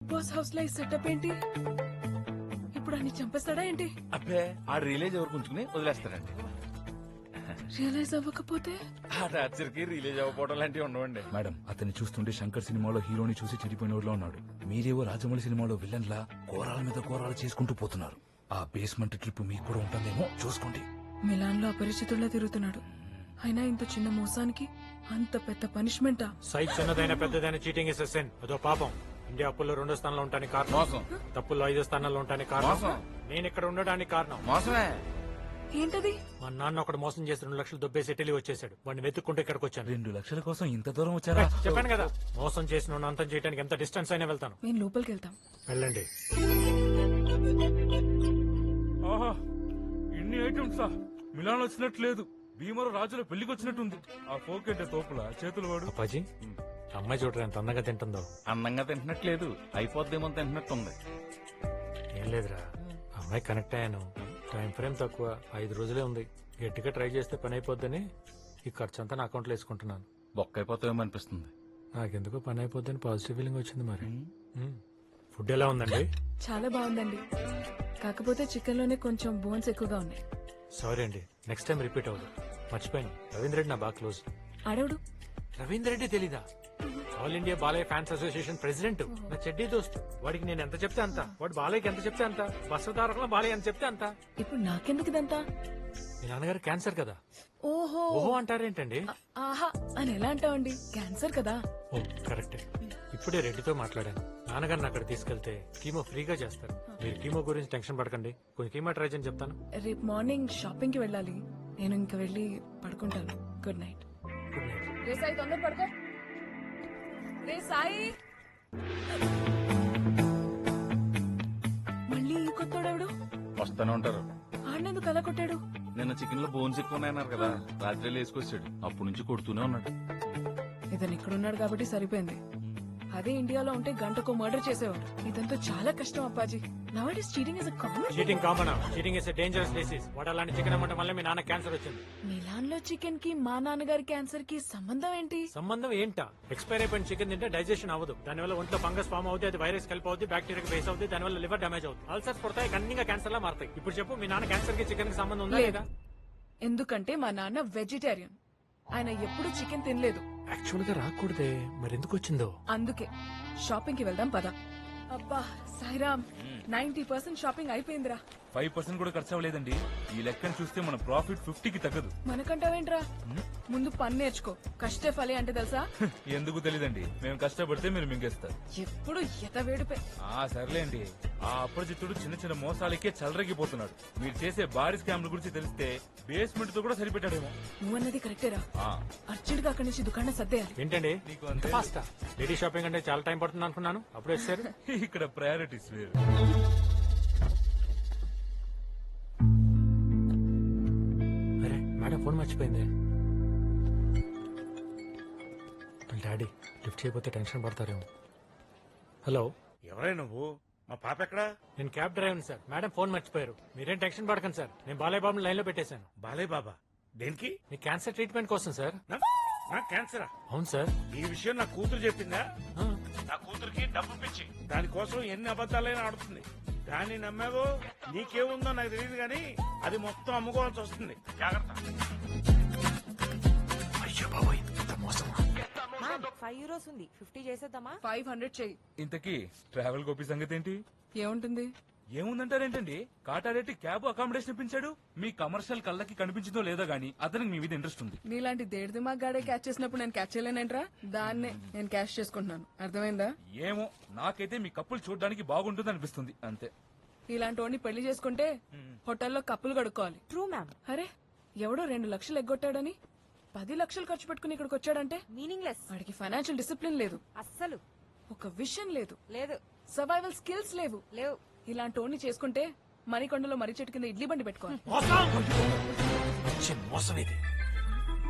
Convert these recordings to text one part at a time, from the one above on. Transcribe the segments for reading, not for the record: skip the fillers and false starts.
Boss house లో ఈ setup ఏంటి? ఇప్పుడు అన్ని చంపేస్తాడా ఏంటి? అబ్బే ఆ రిలేజ్ ఎవరు ఉంచుకుని వదిలేస్తారండి. రియలైజ్ అవ్వకపోతే ఆ టార్చర్కి రిలీజ్ అవ్వకపోవడం లాంటివి ఉండవండి. మేడం అతన్ని చూస్తుంటే శంకర్ సినిమాలో హీరోని చూసి చెడిపోయిన ఊర్లో ఉన్నాడు. మీరేవో రాజమౌళి సినిమాలో విలన్ లా కోరాల మీద కోరాలు చేసుకుంటూ పోతున్నారు. ఆ బేస్మెంట్ ట్రిప్ మీకు కూడా ఉంటుందేమో చూసుకోండి. మిలాన్ లో అపరిచితుల్లా తిరుగుతున్నాడు. అయినా ఇంత చిన్న మోసానికి అంత పెద్ద పనిష్మెంటా? సైజ్ చిన్నదైన పెద్దదైన చీటింగ్ ఇస్ సెన్ అదో పాపం. ఇండియా అప్పుల్లో 2వ స్థానంలో ఉండడానికి కారణం మోసం. తప్పుల్లో 5వ స్థానంలో ఉండడానికి కారణం మోసం. నేను ఇక్కడ ఉండడానికి కారణం మోసమే. ఏంటది? మా నాన్న ఒకడు మోసం చేసి 2 లక్షలు దొబ్బేసి ఇటలీ వచ్చేసాడు. వాడిని వెతుక్కుంటూ ఇక్కడికి వచ్చాను. 2 లక్షల కోసం ఇంత దూరం వచ్చారా? చెప్పాను కదా, మోసం చేసిన వాడిని అంతం చేయడానికి ఎంత డిస్టెన్స్ అయినా వెళ్తాను. మేము లోపలికి వెళ్తాం. వెళ్ళండి. ఆహా ఇన్ని ఐటమ్స్ మిలాన్ వచ్చినట్టు లేదు. భీమరు రాజుల పెళ్లికి వచ్చినట్టుంది. ఆ ఫోకెట్ తోపుల చేతులు వాడు. అప్పాజీ, అమ్మాయి చూడరా ఎంత అందంగా తింటుందో. అందంగా తింటున్నట్లేదు, అయిపోద్దేమో తింటున్నట్టుంది. ఏం లేదురా, అమ్మాయి కనెక్ట్ అయ్యాను. టైం ఫ్రేమ్ తక్కువ, 5 రోజులే ఉంది. గట్టిగా ట్రై చేస్తే పని అయిపోద్దని ఈ ఖర్చు అంతా నా అకౌంట్లో వేసుకుంటున్నాను. బొక్క అయిపోతామేమో అనిపిస్తుంది. నాకెందుకో పని అయిపోద్దని పాజిటివ్ ఫీలింగ్ వచ్చింది. మరి ఫుడ్ ఎలా ఉందండి? చాలా బాగుందండి. కాకపోతే చికెన్ లోనే కొంచెం బోన్స్ ఎక్కువగా ఉన్నాయి. సారీ అండి, నెక్స్ట్ టైం రిపీట్ అవ్వదు. మర్చిపోయాను, రవీంద్ర రెడ్డి నా బాగా క్లోజ్. అడవుడు రవీంద్ర రెడ్డి తెలీదా? All India Balayya fans association president, నా చెడ్డీ దోస్త్. వాడికి నేను ఎంత చెప్తే అంత, వాడు బాలయ్యకి ఎంత చెప్తే అంత, వస్త్రధారకులు బాలయ్య ఎంత చెప్తే అంత. ఇప్పుడు నాకెందుకు ఇదంతా? మీ నాన్నగారు క్యాన్సర్ కదా. ఓహో ఓహో అంటారేంటండి? ఆహా అని ఎలా అంటావండి? క్యాన్సర్ కదా. ఓ కరెక్టే. ఇప్పుడే రెడ్డితో మాట్లాడాను. నాన్నగారిని అక్కడ తీసుకెళ్తే కీమో ఫ్రీగా చేస్తారు. మీరు కీమో గురించి టెన్షన్ పడకండి, కొంచెం కీమో ట్రై చేయని చెప్తాను. రేపు మార్నింగ్ షాపింగ్ కి వెళ్ళాలి. నేను ఇంకా వెళ్ళి పడుకుంటాను. Good night. Good night. రే సాయి, తొందర పడుకో. రే సాయి, మళ్ళీ ఈ కొత్తోడెవడు? వస్తానే ఉంటారు. ఆడినందుకు అలా కొట్టాడు? నిన్న చికెన్ లో బోన్స్ ఎక్కువ ఉన్నాయన్నారు కదా, రాత్రి వేసుకొచ్చాడు. అప్పటి నుంచి కొడుతూనే ఉన్నాడు. ఇతను ఇక్కడున్నాడు కాబట్టి సరిపోయింది. అదే ఇండియాలో ఉంటే గంటకో మర్డర్ చేసేవాడు. ఇదంతా చాలా కష్టం Appaji. నౌడేస్ cheating is a common. Cheating common. Cheating is dangerous disease. వాడు అలాంటి చికెన్ అమ్మటం వల్ల మీ నాన్న క్యాన్సర్ వచ్చింది. మిలాన్ లో చికెన్ కి మా నాన్నగారి క్యాన్సర్ కి సంబంధం ఏంటి? సంబంధం ఏంటా? ఎక్స్పైర్ అయిపోయిన చికెన్ తింటే డైజెషన్ అవ్వదు. దానివల్ల ఒంట్లో ఫంగస్ ఫామ్ అవుతుంది, అది వైరస్ కలిపి అవుతుంది, బ్యాక్టీరియా బేస్ అవుతుంది, దానివల్ల లివర్ డ్యామేజ్ అవుతుంది, అల్సర్స్ పడతాయి, కన్నీగా క్యాన్సర్ లా మారుతాయి. ఇప్పుడు చెప్పు, మీ నాన్న క్యాన్సర్ కి చికెన్ కి సంబంధం ఉందా లేదా? ఎందుకంటే మా నాన్న వెజిటేరియన్. ఆయన ఎప్పుడు చికెన్ తినలేదు. యాక్చువల్ గా రాకూడదే, మరి ఎందుకు వచ్చిందో? అందుకే షాపింగ్ కి వెళ్దాం పద. అబ్బా సాయిరామ్, 90% షాపింగ్ అయిపోయిందిరా. 5% కూడా ఖర్చు అవ్వలేదండి. ఈ లెక్కను చూస్తే మన ప్రాఫిట్ 50కి తగ్గదు. మనకంటావేంట్రా? ముందు పని నేర్చుకో. కష్టే ఫలి అంటే తెలుసా? ఎందుకు తెలీదండి, మేము కష్టపడితే మీరు మింగేస్తారు. ఎప్పుడు ఎతవేడిపే. సర్లేండి. ఆ అప్రజిత్తుడు చిన్న చిన్న మోసాలకే చలరగిపోతున్నాడు. మీరు చేసే భారీ స్కామ్ల గురించి తెలిస్తే బేస్మెంట్ తో కూడా సరిపెట్టాడేమో. నువ్వన్నది కరెక్టేరా. అర్జెంట్ గా అక్కడి నుంచి దుకాణం సర్దేయాలి. ఏంటండి నీకు అంత అంతే. ఫాస్టా? లేడీ షాపింగ్ అంటే చాలా టైం పడుతుంది అనుకున్నాను, అప్పుడే వచ్చారు. ఇక్కడ ప్రయారిటీస్ వేరు. అరే మేడం, ఫోన్ మర్చిపోయింది. డాడీ లిఫ్ట్ చేయకపోతే టెన్షన్ పడతారేమో. హలో, ఎవరే నువ్వు? మా పాప ఎక్కడా? నేను cab driver sir. Madam phone మర్చిపోయారు. మీరేం టెన్షన్ పడకండి సార్, నేను బాలయ్య బాబుని లైన్ లో పెట్టేశాను. బాలయ్య బాబా? దేనికి? మీ క్యాన్సర్ ట్రీట్మెంట్ కోసం సార్. నా క్యాన్సరా? అవును సార్. ఈ విషయం నా కూతురు చెప్పిందా? ఆ, నా కూతురికి డబ్బు పిచ్చి. దానికోసం ఎన్ని అబద్ధాలైనా ఆడుతుంది. దాన్ని నమ్మావో నీకేముందో నాకు తెలియదు కానీ అది మొత్తం అమ్ముకోవాల్సి వస్తుంది. జాగ్రత్త. అయ్యో బాబోయ్, ఇంత మోసమా? €5 ఉంది, 50 చేసేద్దామా? 500 చెయ్యి. ఇంతకీ ట్రావెల్ గోపి సంగతి ఏంటి? ఏముంటుంది? ఏముందంటారేంటండి? కాటారెడ్డి క్యాబ్ అకామిడేషన్ ఇప్పించాడు. మీ కమర్షియల్ కళ్ళకి కనిపించిందో లేదో గానీ అతనికి మీ మీద ఇంట్రెస్ట్ ఉంది. నీలాంటి దేడి దిమాగ్ గాడే క్యాచ్ చేసినప్పుడు నేను క్యాచ్ చేయలేనంట్రా. దాన్నే నేను క్యాష్ చేసుకుంటున్నాను. అర్థమైందా? ఏమో, నాకైతే మీ కప్పులు చూడడానికి బాగుంటుంది అనిపిస్తుంది అంతే. ఇలాంటి వాడిని పెళ్లి చేసుకుంటే హోటల్లో కప్పులు కడుక్కోవాలి. True ma'am. అరే ఎవడో 2 లక్షలు ఎగ్గొట్టాడని 10 లక్షలు ఖర్చు పెట్టుకుని ఇక్కడికి వచ్చాడంటే మీనింగ్లెస్. వాడికి ఫైనాన్షియల్ డిసిప్లిన్ లేదు, అస్సలు ఒక విషన్ లేదు, లేదు. సర్వైవల్ స్కిల్స్ లేవు. లేవు. ఇలాంటి వాడిని చేసుకుంటే మరికొండలో మర్రి చెట్టు కింద ఇడ్లీ బండి పెట్టుకోవాలి. వచ్చే మోసం ఇది.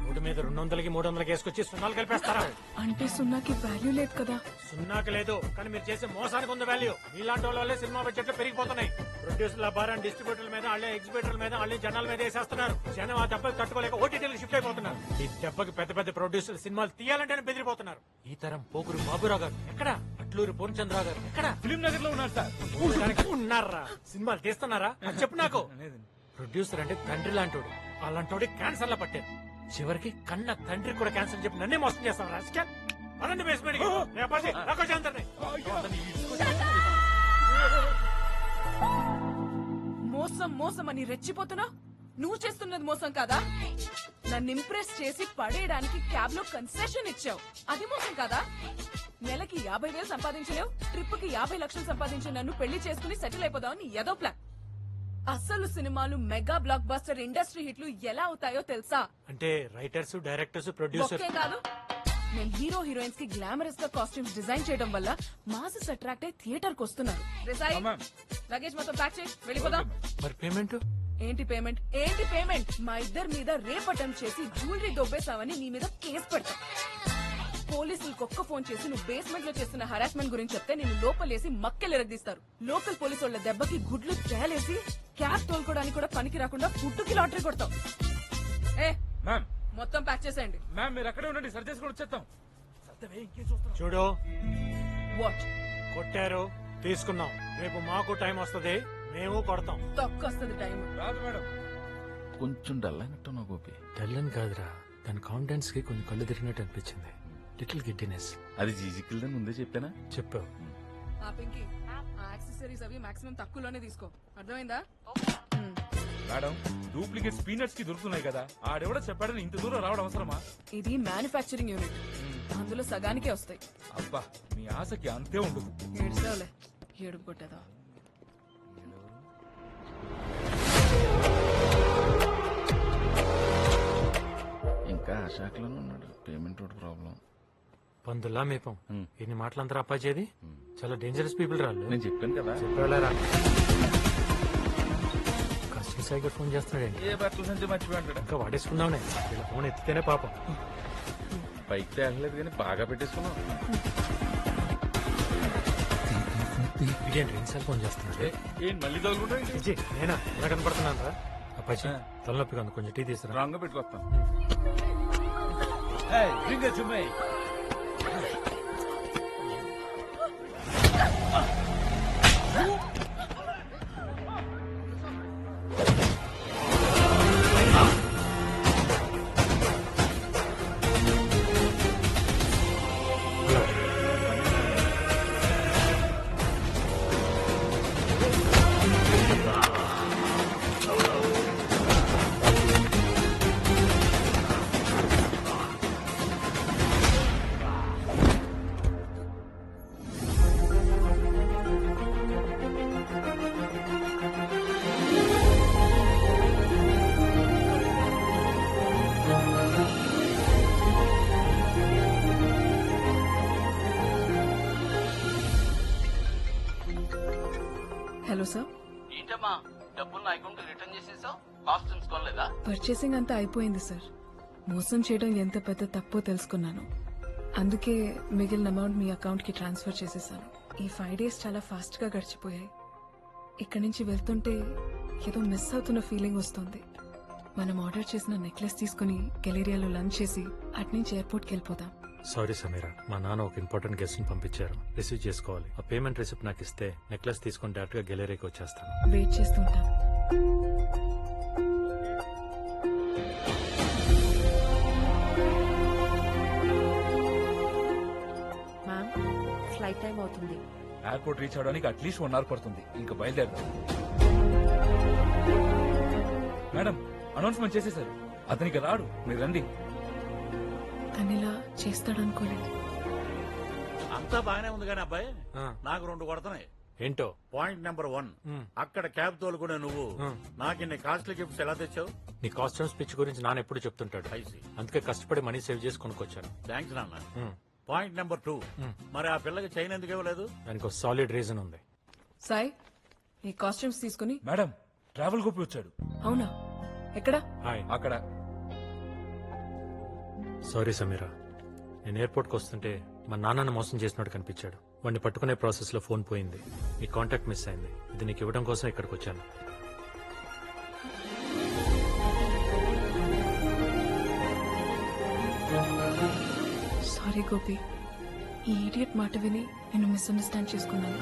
3 మీద 200కి 300కి వేసుకొచ్చి సున్నాలు కలిపేస్తారా? అంటే సున్నాకి వాల్యూ లేదు కదా. సున్నాకి లేదు, కానీ మీరు చేసే మోసానికి ఉంది వాల్యూ. మీలాంటి వాళ్ళ వల్లే సినిమా బడ్జెట్లు పెరిగిపోతున్నాయి. ప్రొడ్యూసర్ల భారం డిస్ట్రిబ్యూటర్ల మీద, వాళ్ళే ఎగ్జిబిటర్ల మీద, వాళ్ళే జనాల మీద వేసేస్తున్నారు. జనం ఆ దెబ్బకి తట్టుకోలేక ఓటీటీలకు షిఫ్ట్ అయిపోతున్నారు. ఈ దెబ్బకి పెద్ద పెద్ద ప్రొడ్యూసర్లు సినిమాలు తీయాలంటేనే బెదిరిపోతున్నారు. ఈ తరం పోకురు బాబురావు గారు ఎక్కడ అట్లూరి పూర్ణచంద్ర గారు ఎక్కడ ఫిలిం నగర్ లో ఉన్నారు సార్. చూడడానికి ఉన్నారా? సినిమాలు తీస్తున్నారా? అది చెప్పు నాకు. ప్రొడ్యూసర్ అంటే తండ్రి లాంటోడు, అలాంటోడి క్యాన్సర్ లా పట్టారు. చివరికి కన్న తండ్రి కూడా క్యాన్సర్ చెప్పి నన్నే మోసం చేస్తాను రాజకీయ. అదండి బేస్మెంట్ మోసం మోసం అని రెచ్చిపోతున్నా? నువ్వు చేస్తున్నది మోసం కాదా? నన్ను ఇంప్రెస్ చేసి పడేయడానికి క్యాబ్ లో కన్సెషన్ ఇచ్చావు, అది మోసం కాదా? నెలకి 50,000 సంపాదించలేవు, ట్రిప్ కి 50 లక్షలు సంపాదించి నన్ను పెళ్లి చేసుకుని సెటిల్ అయిపోదామని ఏదో ప్లాన్. అసలు సినిమాలు మెగా బ్లాక్ బస్టర్ ఇండస్ట్రీ హిట్లు ఎలా అవుతాయో తెలుసా? అంటే రైటర్స్, డైరెక్టర్స్, ప్రొడ్యూసర్ ఒకే కాదు, నేను హీరో హీరోయిన్స్ కి గ్లామరస్ గా కాస్ట్యూమ్స్ డిజైన్ చేయడం వల్ల మాసెస్ అట్రాక్ట్ అయి థియేటర్ కు వస్తున్నారు. లగేజ్ మొత్తం ప్యాక్ చేయి, వెళ్ళిపోదాం. మరి పేమెంట్ ఏంటి పేమెంట్? ఏంటి పేమెంట్? మా ఇద్దరి మీద రేప్ అటెంప్ట్ చేసి జ్యువెలరీ దొబ్బేసావని నీ మీద కేసు పెడతా. పోలీసులకు ఒక్క ఫోన్ చేసి నువ్వు బేస్మెంట్ లో చేస్తున్న హరాస్మెంట్ గురించి చెప్తే నేను లోపలేసి మక్కెలు ఎరగదీస్తారు. లోకల్ పోలీసు వాళ్ళ దెబ్బకి గుడ్లు తేలేసి క్యాబ్ తోలుకోవడానికి కూడా పనికి రాకుండా ఫుడ్కి లాటరీ కొడతావు. ఏ మ్యామ్ మొత్తం ప్యాక్ చేసేయండి. మ్యామ్ మీరు అక్కడే ఉండండి, సరి చేసుకొని వచ్చేస్తాం. చూడు, వాట్? కొట్టారు, తీసుకున్నాం. రేపు మాకు టైం వస్తది, మేము కొడతాం. తొక్కొస్తుంది టైం. రాదు మేడం. కొంచెం డల్ అయినట్టు నా గోపి. తెల్లని కాదురా, దాని కాన్ఫిడెన్స్ కి కొంచెం కళ్ళు తిరిగినట్టు అనిపించింది. Little giddiness. అది జీజికిల్దని ముందే చెప్పానా? చెప్పావు. ఆ పింకీ, ఆ యాక్సెసరీస్ అవి మాక్సిమం తక్కువలోనే తీసుకో, అర్థమైందా? మేడం డూప్లికేట్ స్పీనట్స్ కి దొరుకుతున్నాయి కదా, ఆడెవడో చెప్పాడని ఇంత దూరం రావడం అవసరమా? ఇది మ్యానుఫ్యాక్చరింగ్ యూనిట్, అందులో సగానికే వస్తాయి. అబ్బా మీ ఆశకి అంతే ఉండదు. ఏడుస్తావులే, ఏడుపు కొట్టేదా. ఇంకా ఆ శాఖలోనే ఉన్నాడు. పేమెంట్ ఒకటి ప్రాబ్లం. పందుల్లా మేపం. ఎన్ని మాటలంతా అప్పాచేది. చాలా డేంజరస్ పీపుల్ రాళ్ళు. నేను చెప్పాను కదా. చెప్పారా? కస్టమర్ సైకిల్ ఫోన్ చేస్తున్నాడండి. ఏ బట్టల సంచి మర్చిపోయాడు. ఇంకా వాడేసుకుందామనే, వీళ్ళ ఫోన్ ఎత్తితేనే పాపం. పైకి తేగలేదు కానీ బాగా పెట్టేసుకున్నావు. ఇదేంటి ఇన్సాల్ ఫోన్ చేస్తున్నాడు? ఏం మళ్ళీ తగులుకుంటా? విజయ్, నేనా ఎలా కనపడుతున్నాను రా? అప్పాచి తలనొప్పిగా ఉంది, కొంచెం టీ తీసుకురా. రాంగ్ గా పెట్టుకొస్తాను. Hello sir. ఏంటమ్మా డబ్బులు నా అకౌంట్ రిటర్న్ చేసేసావు? కాస్ట్యూమ్స్ కొనలేదా? పర్చేసింగ్ అంతా అయిపోయింది సార్. మోసం చేయడం ఎంత పెద్ద తప్పో తెలుసుకున్నాను, అందుకే మిగిలిన అమౌంట్ మీ అకౌంట్ కి ట్రాన్స్ఫర్ చేసేసాను. ఈ 5 days చాలా ఫాస్ట్ గా గడిచిపోయాయి. ఇక్కడి నుంచి వెళ్తుంటే ఏదో మిస్ అవుతున్న ఫీలింగ్ వస్తుంది. మనం ఆర్డర్ చేసిన నెక్లెస్ తీసుకుని గెలేరియాలో లంచ్ చేసి అట్నుంచి ఎయిర్పోర్ట్ కి వెళ్ళిపోదాం. సారీ సమీరా, మా నాన్న ఒక ఇంపార్టెంట్ గెస్ట్ ని పంపించారు, రిసీవ్ చేసుకోవాలి. ఆ పేమెంట్ రిసిప్ట్ నాకు ఇస్తే నెక్లెస్ తీసుకుని డైరెక్ట్ గా గెలరీకి వచ్చేస్తాను. వెయిట్ చేస్తుంటాం. మ్యామ్, ఫ్లైట్ టైం అవుతుంది. ఎయిర్పోర్ట్ రీచ్ అవడానికి అట్లీస్ట్ 1 hour పడుతుంది. ఇంకా బయలుదేరదాం. మేడం అనౌన్స్మెంట్ చేసేసారు, అతనికి రాడు, మీరు రండి. తనిలా చేస్తాడనుకోలేదు. అంతా బాగానే ఉంది కానీ అబ్బాయి, ఆ. నాకు 2 కొడుతున్నాయి. ఏంటో? పాయింట్ నెంబర్ 1, అక్కడ క్యాబ్ తోలుకునే నువ్వు నాకు ఇన్ని కాస్ట్లీ గిఫ్ట్స్ ఎలా తెచ్చావు? నీ కాస్ట్యూమ్స్ పిచ్ గురించి నాన్న ఎప్పుడు చెప్తుంటాడు, I see. అందుకే కష్టపడి మనీ సేవ్ చేసి కొనుక్కొచ్చాను. థ్యాంక్స్ నాన్న. పాయింట్ నెంబర్ 2, మరి ఆ పిల్లకి చైన్ ఎందుకు ఇవ్వలేదు? దానికి ఒక సాలిడ్ రీజన్ ఉంది. సాయి, ఈ కాస్ట్యూమ్స్ తీసుకుని. మేడం ట్రావెల్ గోపి వచ్చాడు. అవునా? ఎక్కడ? హాయ్. అక్కడ. సారీ సమీరా, నేను ఎయిర్పోర్ట్కి వస్తుంటే మా నాన్నను మోసం చేసినట్టు కనిపించాడు. వాడిని పట్టుకునే ప్రాసెస్ లో ఫోన్ పోయింది, నీ కాంటాక్ట్ మిస్ అయింది. ఇది నీకు ఇవ్వడం కోసం ఇక్కడికి వచ్చాను. సారీ గోపి, ఈ ఇడియట్ మాట విని నేను మిస్అండర్స్టాండ్ చేసుకున్నాను.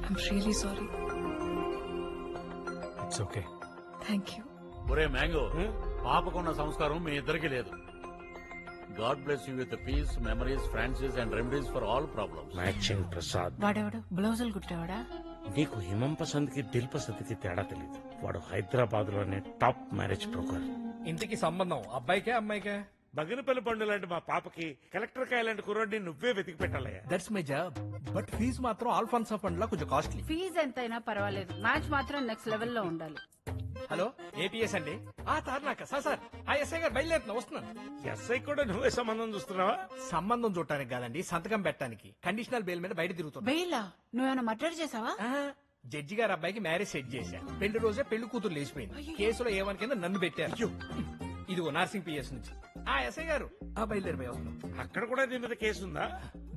I'm really sorry. It's okay. Thank you. ఒరే మ్యాంగో, పాపకున్న సంస్కారం మీ ఇద్దరికి లేదు. God bless you with peace, memories, Francis and remedies for all problems. Matching Prasad. వాడెవడు బ్లౌజులు కుట్టేవాడా? నీకు హిమం పసంద్ కి దిల్ పసంద్ కి తేడా తెలియదు. వాడు హైదరాబాద్ లోనే టాప్ మ్యారేజ్ బ్రోకర్. ఇంటికి సంబంధం అబ్బాయికే అమ్మాయికే? బగినపల్లి పండు లాంటి మా పాపకి కలెక్టర్ కాయ లాంటి కుర్రాడిని నువ్వే వెతికి పెట్టాలయ్యా. That's my job. But fee మాత్రం ఆల్ఫాన్సా ఫండ్ లా కొంచెం కాస్ట్లీ. ఫీజు ఎంతైనా పర్వాలేదు, మ్యాచ్ మాత్రం నెక్స్ట్ లెవెల్లో ఉండాలి. హలో, ఏపీఎస్ అండి. తార్నాక సార్ ఆ ఎస్ఐ గారు బయలుదేరుతున్నా, వస్తున్నాను. ఎస్ఐ కూడా నువ్వే సంబంధం చూస్తున్నావా? సంబంధం చూడటానికి కాదండి, సంతకం పెట్టడానికి. కండిషనల్ బెయిల్ మీద బయట తిరుగుతున్నా. బెయిలా? నువ్వేమైనా మర్డర్ చేసావా? జడ్జి గారు అబ్బాయికి మ్యారేజ్ సెట్ చేశా. పెళ్లి రోజే పెళ్లి కూతురు లేచిపోయింది. కేసులో ఏమని కింద నన్ను పెట్టారు. ఇదిగో నార్సింగ్ పిఎస్ నుంచి. ఎస్ఐ గారు బయలుదేరిపోయి వస్తున్నాం. అక్కడ కూడా నీ మీద కేసు ఉందా?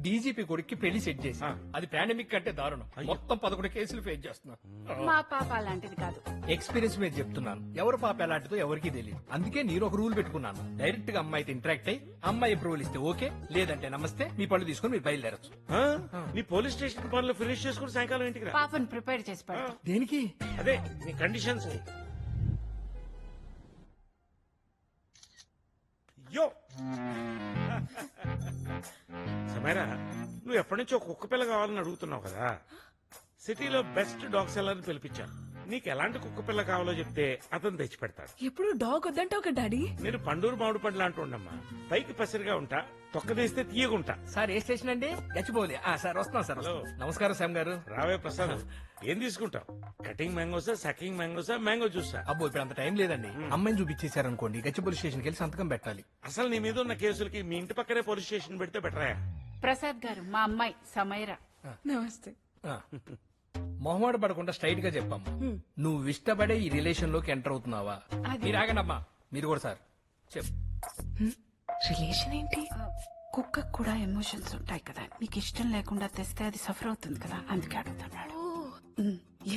డీజీపీ కొడుక్కి పెళ్లి సెట్ చేసి అది పాండమిక్ కంటే దారుణం. మొత్తం 11 కేసులు ఫేస్ చేస్తున్నాను. మా పాప అలాంటిది కాదు. ఎక్స్పీరియన్స్ మీద చెప్తున్నాను. ఎవరు పాప ఎలాంటిదో ఎవరికి తెలియదు. అందుకే నేను ఒక రూల్ పెట్టుకున్నాను. డైరెక్ట్ గా అమ్మాయితో ఇంటరాక్ట్ అయ్యి అమ్మాయి అప్రూవల్ ఇస్తే ఓకే, లేదంటే నమస్తే, మీ పళ్ళు తీసుకుని మీరు బయలుదేరచ్చు. నీ పోలీస్ స్టేషన్ పనులు ఫినిష్ చేసుకుని సాయంకాలం ఇంటికి రా. పాపను ప్రిపేర్ చేసి పెడతా. దేనికి? అదే నీ కండిషన్స్. యో సమేరా, నువ్వు ఎప్పటి నుంచో కుక్క పిల్ల కావాలని అడుగుతున్నావు కదా. సిటీలో బెస్ట్ డాగ్ సెల్లర్ని పిలిపించాను. నీకు ఎలాంటి కుక్క పిల్ల కావాలో చెప్తే అతను తెచ్చి పెడతాడు. ఎప్పుడు డాగ్ వద్దంటే ఒక డాడీ. నేను పండూరు మామిడి పండ్లు అంటూ ఉండమ్మా. పైకి పసిరిగా ఉంటా, తొక్క తీస్తే తీయగుంటా. సార్ ఏ స్టేషన్ అండి? గచ్చిపోలే. సార్ వస్తున్నాం సార్. హలో. నమస్కారం శ్యామ్ గారు. రావే ప్రసాద్, ఏం తీసుకుంటావు? కటింగ్ మ్యాంగోసా, సకింగ్ మ్యాంగోసా, మ్యాంగో జ్యూసా? అబ్బో ఇప్పుడు అంత టైం లేదండి. అమ్మాయిని చూపించేశారనుకోండి, గచ్చిపోలి స్టేషన్కి వెళ్ళి సంతకం పెట్టాలి. అసలు నీ మీద ఉన్న కేసులకి మీ ఇంటి పక్కనే పోలీస్ స్టేషన్ పెడితే బెటరాయా? ప్రసాద్ గారు మా అమ్మాయి సమైరా. నమస్తే. మొహమాట పడకుండా స్ట్రైట్ గా చెప్పమ్మా, నువ్వు ఇష్టపడే ఈ రిలేషన్ లోకి ఎంటర్ అవుతున్నావా? మీరు ఆగండమ్మా, మీరు కూడా సార్ చెప్పు. రిలేషన్ ఏంటి? కుక్కకు కూడా ఎమోషన్స్ ఉంటాయి కదా, నీకు ఇష్టం లేకుండా తెస్తే అది సఫర్ అవుతుంది కదా, అందుకే అడుగుతున్నాడు.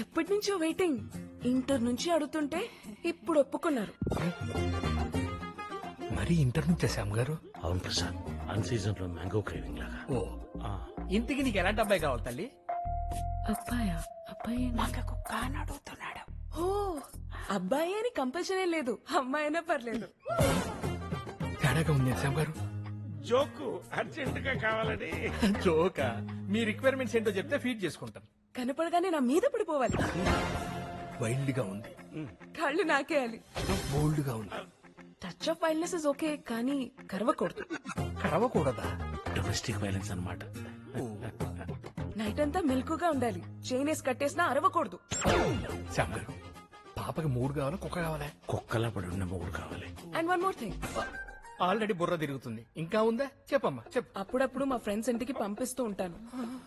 ఎప్పటి నుంచో వెయిటింగ్. ఇంటర్ నుంచి అడుగుతుంటే ఇప్పుడు ఒప్పుకున్నారు. మరి ఇంటర్ నుంచి శ్యామ్ గారు? అవును ప్రసాద్, అన్ సీజన్ లో మ్యాంగో క్రేవింగ్ లాగా. ఓ, ఇంటికి నీకు ఎలాంటి అబ్బాయి కావాలి తల్లి? అబ్బాయా? అబ్బాయి మాకు కుక్క అని అడుగుతున్నాడు. ఓ, అబ్బాయి అని కంపల్సరీ లేదు, అమ్మాయి అయినా పర్లేదు. తేడాగా ఉంది శ్యామ్ గారు. జోకు అర్జెంట్ గా కావాలని. జోకా? మీ రిక్వైర్మెంట్స్ ఏంటో చెప్తే ఫీడ్ చేసుకుంటాం. కనపడగానే నా మీద పడిపోవాలి. వైల్డ్ గా ఉంది, కాళ్ళు నాకేయాలి. బోల్డ్ గా ఉంది. Touch of wildness is okay, కానీ కరవకూడదు. కరవకూడదా? డొమెస్టిక్ వైలెన్స్ అన్నమాట. నైట్ అంతా మెలకుగా ఉండాలి. చైన్ వేసి కట్టేసినా అరవకూడదు. శ్యామ్ గారు, పాపకి 3 కావాలా కుక్క కావాలా? కుక్కలా పడి ఉన్న మూడు కావాలి. And one more thing, already బుర్ర తిరుగుతుంది, ఇంకా ఉందా? చెప్పమ్మా చెప్పు. అప్పుడప్పుడు మా ఫ్రెండ్స్ ఇంటికి పంపిస్తూ ఉంటాను.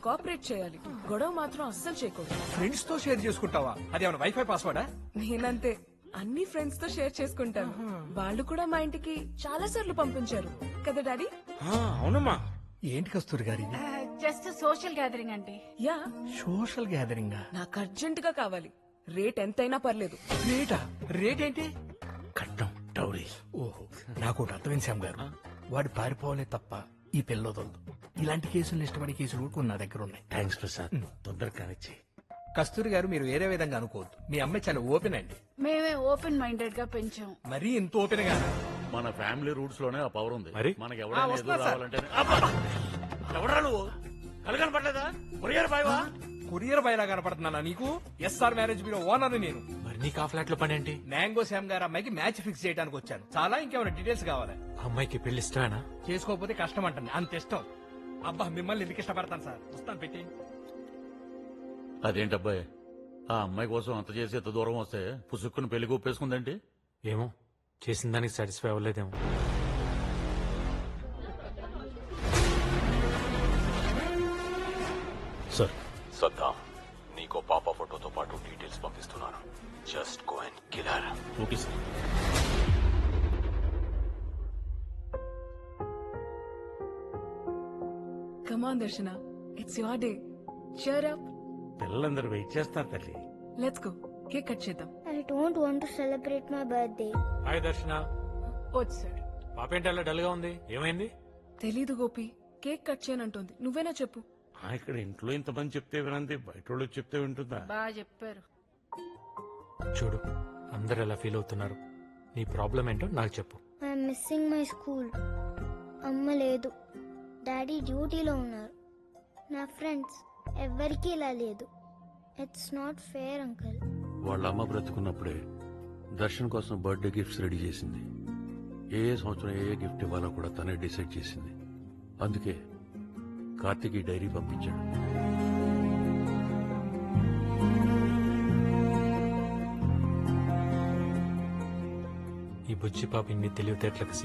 కోఆపరేట్ చేయాలి, గొడవ మాత్రం అస్సలు చేయకూడదు. ఫ్రెండ్స్ తో షేర్ చేసుకుంటావా? అదేమన్నా వైఫై పాస్వర్డా? నేనంతే, అన్ని ఫ్రెండ్స్ తో షేర్ చేసుకుంటాను. వాళ్ళు కూడా మా ఇంటికి చాలా సార్లు పంపించారు కదా డాడీ? అవునమ్మా. ఏంటి కస్తూరి గారి? జస్ట్ సోషల్ గ్యాదరింగ్ అంటే. Yeah, social gathering. నాకు అర్జెంట్ గా కావాలి. రేట్ ఎంతైనా పర్లేదు. రేటా? రేట్ ఏంటి? కట్నం, డౌరీ. ఓహో, నాకు ఒకటి అర్థమైంది శ్యామ్ గారు. వాడు పారిపోవాలే తప్ప ఈ పిల్లదొద్దు. ఇలాంటి కేసులు ఇష్టపడే కేసులు కూడా కొన్ని నా దగ్గర ఉన్నాయి. థ్యాంక్స్ ప్రసాద్, తొందరగా కానిచ్చి. కస్తూరి గారు, మీరు వేరే విధంగా అనుకోవద్దు. మీ అమ్మాయి చాలా ఓపెన్ అండి. మేమే ఓపెన్ మైండెడ్ గా పెంచాం. మరీ ఇంత ఓపెన్ గా? మన ఫ్యామిలీ రూట్స్ లోనే ఆ పవర్ ఉంది. మరి? మనకి ఎవరైనా వస్తున్నా ఎదురు సార్. రావాలంటే ఎవరా నువ్వు? కలగని పడలేదా? కొరియర్ బాయ్వా? కొరియర్ బయలా కనపడుతున్నానా నీకు? ఎస్ఆర్ మ్యారేజ్ బ్యూరో ఓనర్ నేను. మరి నీకు ఆ ఫ్లాట్ లో పని ఏంటి? మ్యాంగో శ్యామ్ గారు అమ్మాయికి మ్యాచ్ ఫిక్స్ చేయడానికి వచ్చాను. చాలా ఇంకేమైనా డీటెయిల్స్ కావాలా? అమ్మాయికి పెళ్లి ఇష్టమేనా? చేసుకోకపోతే కష్టం అంటుంది, అంత ఇష్టం. అబ్బా, మిమ్మల్ని ఎందుకు ఇష్టపడతాను సార్. వస్తాను, పెట్టి. అదేంటబ్బాయి, ఆ అమ్మాయి కోసం అంత చేసి ఎంత దూరం వస్తే పుసుక్కుని పెళ్లి ఒప్పేసుకుందంటే? ఏమో, చేసిన దానికి సాటిస్ఫై అవ్వలేదేమో. సార్, సద్దాం, నీకో పాప ఫోటోతో పాటు డీటెయిల్స్ పంపిస్తున్నాను. Just go and kill her. Okay sir. Come on Darshana, it's your day. cheer up. పిల్లలందరూ వెయిట్ చేస్తారు తల్లి. లెట్స్ గో, కేక్ కట్ చేద్దాం. I don't want to celebrate my birthday. Hi Darshana. వచ్చాడు. పాప ఏంటి అలా డల్ గా ఉంది? ఏమైంది? తెలీదు గోపి. Cake cut చేయనంటుంది. నువ్వేనా చెప్పు. ఇక్కడ ఇంట్లో ఇంతమంది చెప్తే వినంది, బయట వాళ్ళు చెప్తే వింటుందా? బాగా చెప్పారు. చూడు, అందరు ఎలా ఫీల్ అవుతున్నారు. నీ ప్రాబ్లం ఏంటో నాకు చెప్పు. I'm missing my school. అమ్మ లేదు, డాడీ డ్యూటీలో ఉన్నారు. నా ఫ్రెండ్స్ ఎవ్వరికీ ఇలా లేదు. It's not fair uncle. వాళ్ళ అమ్మ బ్రతుకున్నప్పుడే దర్శన్ కోసం బర్త్డే గిఫ్ట్స్ రెడీ చేసింది. ఏ సంవత్సరం ఏ గిఫ్ట్ ఇవ్వాలో కూడా తనే డిసైడ్ చేసింది. అందుకే కార్తీక్ ఈ డైరీ పంపించాడు. ఈ బుజ్జి పాప ఇన్ని తెలివితేటలకు